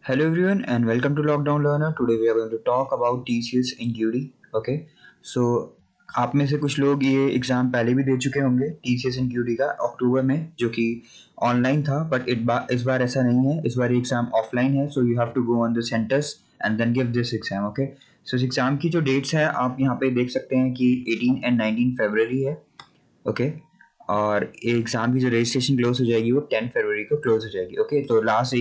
Hello everyone and welcome to Lockdown Learner. Today we are going to talk about TCS NQT. Okay, so आप में से कुछ लोग ये एग्ज़ाम पहले भी दे चुके होंगे TCS NQT का अक्टूबर में, जो कि ऑनलाइन था, बट इस बार ऐसा नहीं है. इस बार एग्ज़ाम ऑफलाइन है, so you have to go on the centres and then give this exam. Okay, so इस एग्ज़ाम की जो डेट्स हैं आप यहाँ पे देख सकते हैं कि 18 एंड 19 फरवरी है. ओके, और एग्जाम की जो रजिस्ट्रेशन क्लोज हो जाएगी वो 10 फरवरी को क्लोज हो जाएगी. ओके, तो last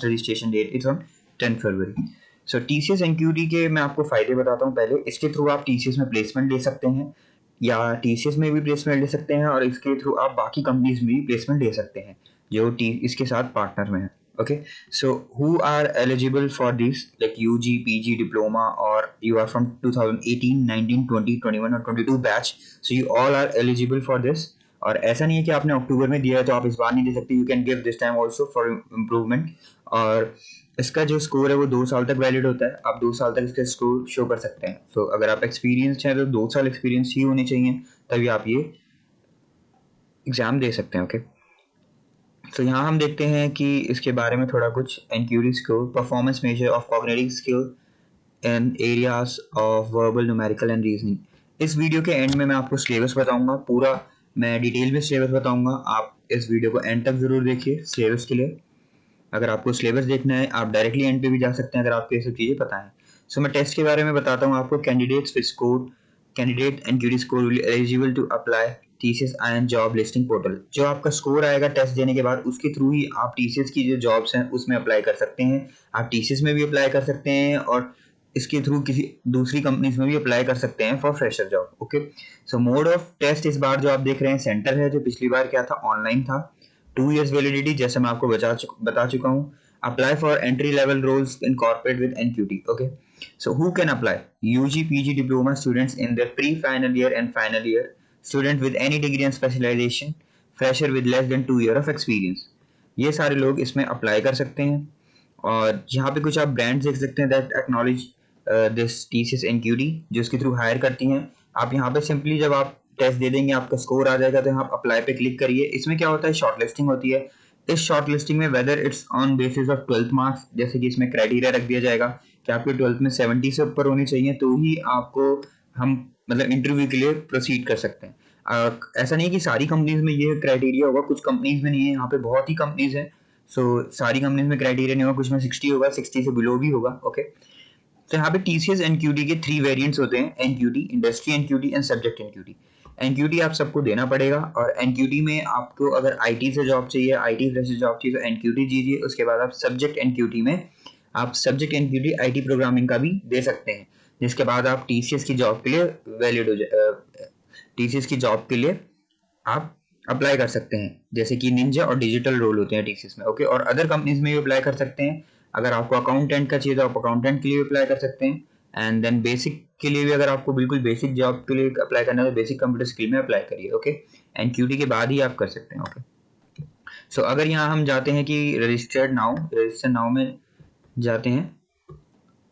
registration date is on 10 February. So TCS NQT के मैं आपको फायदे बताता हूँ. पहले इसके थ्रू आप टीसीएस में प्लेसमेंट ले सकते हैं या टीसीएस में भी प्लेसमेंट ले सकते हैं, और इसके थ्रू आप बाकी कंपनीज में भी प्लेसमेंट ले सकते हैं जो इसके साथ पार्टनर में है. Okay, so who are eligible for this, like UG, PG, diploma, or you are from 2018, 19, 20, 21 और 22 batch, so you all are eligible for this. और ऐसा नहीं है कि आपने अक्टूबर में दिया है तो आप इस बार नहीं दे सकते. You can give this time also for improvement. और इसका जो स्कोर है वो 2 साल तक वैलिड होता है. आप 2 साल तक इसका स्कोर शो कर सकते हैं. तो अगर आप एक्सपीरियंस हैं तो 2 साल एक्सपीरियंस ही होने चाहिए, तभी आप ये एग्ज़ाम दे सकते हैं. ओके, तो यहाँ हम देखते हैं कि इसके बारे में थोड़ा कुछ. NQT score, performance measure of cognitive skill in areas of verbal, numerical and reasoning. इस वीडियो के एंड में मैं आपको सिलेबस बताऊंगा, पूरा मैं डिटेल में सिलेबस बताऊंगा. आप इस वीडियो को एंड तक जरूर देखिए सिलेबस के लिए. अगर आपको सिलेबस देखना है आप डायरेक्टली एंड पे भी जा सकते हैं अगर आपको ये सब चीज़ें पता है. सो मैं टेस्ट के बारे में बताता हूँ आपको. Candidate NQT score will eligible to apply TCS IN job listing portal. जो आपका स्कोर आएगा टेस्ट देने के बाद, उसके थ्रू ही आप TCS की जो जॉब्स हैं उसमें अप्लाई कर सकते हैं. आप TCS में भी अप्लाई कर सकते हैं और इसके थ्रू किसी दूसरी कंपनीज में भी अप्लाई कर सकते हैं for fresher job. Okay, so mode of test इस बार जो आप देख रहे हैं सेंटर है, जो पिछली बार क्या था ऑनलाइन था. 2 years वैलिडिटी, जैसे मैं आपको बता चुका हूँ. Apply for entry level roles in corporate with NQT. Okay, so who can apply? UG, PG, diploma students in their pre-final year and final year, student with any degree and specialization, fresher with less than 2 year of experience. ये सारे लोग इसमें apply कर सकते हैं. और यहाँ पे कुछ आप ब्रांड्स देख सकते हैं that acknowledge this TCS NQT, जो इसके थ्रू हायर करती हैं. आप यहाँ पे सिंपली जब आप टेस्ट दे देंगे आपका स्कोर आ जाएगा, तो यहाँ अप्लाई पे क्लिक करिए. इसमें क्या होता है, शॉर्ट लिस्टिंग होती है. इस शॉर्ट लिस्टिंग में whether it's on basis of 12th marks, जैसे कि इसमें क्राइटेरिया रख दिया जाएगा कि आपके 12th में 70 से ऊपर होनी चाहिए, तो ही आपको हम मतलब इंटरव्यू के लिए प्रोसीड कर सकते हैं. ऐसा नहीं कि सारी कंपनीज में ये क्राइटेरिया होगा, कुछ कंपनीज में नहीं है. यहाँ पे बहुत ही कंपनीज है, सो सारी कंपनीज में क्राइटेरिया नहीं होगा, कुछ में 60 होगा, 60 से बिलो भी होगा. ओके, तो यहाँ पे TCS NQT के 3 वेरिएंट्स होते हैं. NQT, industry NQT and subject NQT. NQT आप सबको देना पड़ेगा, और NQT में आपको अगर IT से जॉब चाहिए, IT फ्रेशर जॉब चाहिए, तो NQT दीजिए. उसके बाद आप सब्जेक्ट NQT में आप सब्जेक्ट NQT IT प्रोग्रामिंग का भी दे सकते हैं, जिसके बाद आप TCS की जॉब के लिए वैलिड हो जाए. TCS की जॉब के लिए आप अप्लाई कर सकते हैं, जैसे कि निंजा और डिजिटल रोल होते हैं TCS में. ओके, और अदर कंपनीज में भी अप्लाई कर सकते हैं. अगर आपको अकाउंटेंट का चाहिए तो आप अकाउंटेंट के लिए अप्लाई कर सकते हैं. एंड देन बेसिक के लिए भी, अगर आपको बिल्कुल बेसिक जॉब के लिए अप्लाई करना है तो बेसिक कंप्यूटर स्किल में अप्लाई करिए. ओके, NQT के बाद ही आप कर सकते हैं. ओके, सो अगर यहाँ हम जाते हैं कि रजिस्टर नाउ में जाते हैं,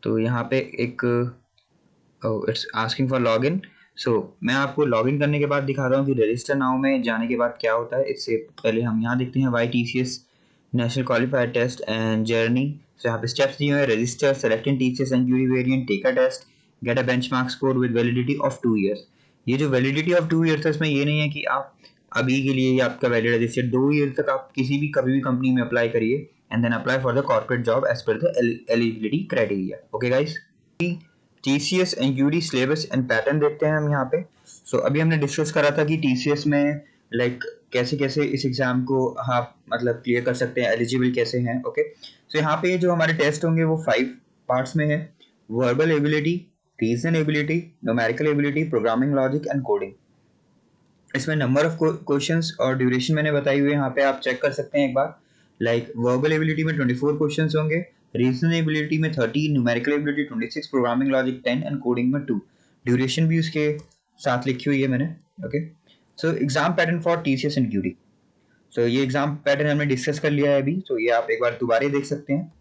तो यहाँ पे एक it's asking for log in. So मैं आपको लॉग इन करने के बाद दिखाता हूँ कि रजिस्टर नाउ में जाने के बाद क्या होता है. इससे पहले हम यहाँ देखते हैं why TCS national qualifier test and journey. So यहाँ पे स्टेप्स दिए हुए हैं. Register, select in TCS NQT variant, take a test, get a benchmark score with validity of 2 years. ये जो वैलिडिटी ऑफ 2 years है, इसमें ये नहीं है कि आप अभी के लिए आपका वैलिड है. जैसे 2 years तक आप कभी भी कंपनी में अप्लाई करिए and then apply for the corporate job as per the eligibility criteria. Okay guys, TCS NQT syllabus and pattern देखते हैं हम यहाँ पे. सो अभी हमने डिस्कस करा था कि TCS में लाइक कैसे कैसे इस एग्जाम को आप मतलब क्लियर कर सकते हैं, एलिजिबल कैसे हैं. ओके, सो यहाँ पे जो हमारे टेस्ट होंगे वो 5 पार्ट्स में है. Verbal ability, reason ability, numerical ability, programming logic and coding. इसमें नंबर ऑफ क्वेश्चंस और ड्यूरेशन मैंने बताई हुई है, यहाँ पे आप चेक कर सकते हैं एक बार. लाइक वर्बल एबिलिटी में 24 क्वेश्चंस होंगे, रीजनल एबिलिटी में 30, numerical ability 26, programming logic 10 and coding में 2. ड्यूरेशन भी उसके साथ लिखी हुई है मैंने. Okay, so exam pattern for TCS NQT. सो ये एग्जाम पैटर्न हमने डिस्कस कर लिया है अभी, तो ये आप एक बार दोबारा देख सकते हैं.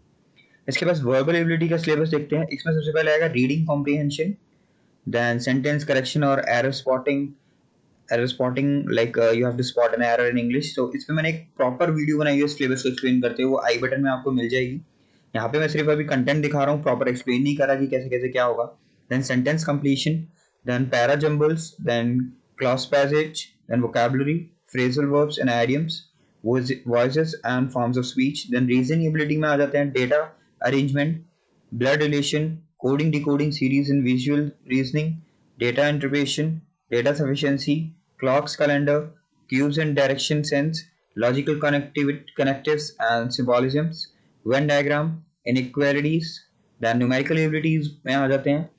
इसके पास वर्बल एबिलिटी का सिलेबस देखते हैं. इसमें सबसे पहले आएगा reading comprehension, then sentence correction और error spotting, like you have to spot an error in English. तो इसमें मैंने एक प्रॉपर वीडियो बनाई है सिलेबस को एक्सप्लेन करते हुए, वो आई बटन में आपको मिल जाएगी. यहाँ पे मैं सिर्फ अभी कंटेंट दिखा रहा हूँ, प्रॉपर एक्सप्लेन नहीं करा कि कैसे कैसे क्या होगा. Then sentence completion, then para jumbles, then clause passage, then vocabulary, phrasal verbs and idioms, voices and forms of speech. Then reasoning ability में आ जाते हैं data arrangement, blood relation, coding decoding series in visual reasoning, data interpretation, data sufficiency, clocks calendar, cues and direction sense, logical connectives and symbolisms, Venn diagram, inequalities, then numerical abilities में आ जाते हैं.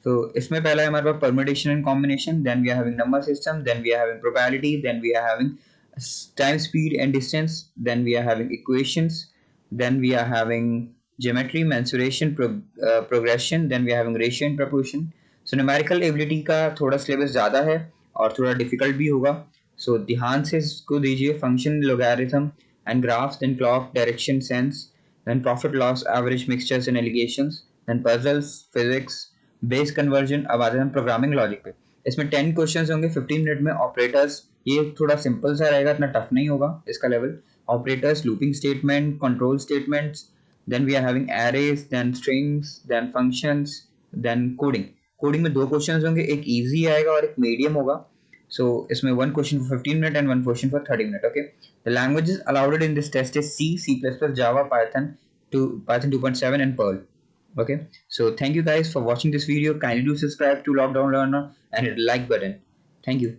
So इसमें पहला है हमारे पास permutation and combination, then we are having number system, then we are having probability, then we are having time, speed and distance, then we are having equations, then we are having geometry, mensuration, progression, then we are having ratio and proportion. So numerical ability का थोड़ा syllabus ज़्यादा है और थोड़ा difficult भी होगा. So ध्यान से इसको दीजिए. Function, logarithm and graphs, then clock, direction, sense, then profit loss, average, mixtures and allegations, then puzzles, physics, base conversion. अब आते हैं हम प्रोग्रामिंग लॉजिक पे. इसमें 10 क्वेश्चंस होंगे 15 मिनट में. ऑपरेटर्स, ये थोड़ा सिंपल सा रहेगा, इतना टफ नहीं होगा इसका level. Operators, looping statement, control statements, then we are having arrays, then strings, then functions, then coding. Coding में 2 क्वेश्चंस होंगे, एक इजी आएगा और एक मीडियम होगा. So इसमें 1 question for 15 minutes and 1 question for 30 minutes. Okay. The languages allowed in this test is C, C++, Java, Python 2.7 and Perl. Okay, so thank you guys for watching this video. Kindly do subscribe to Lockdown Learner and hit the like button. Thank you.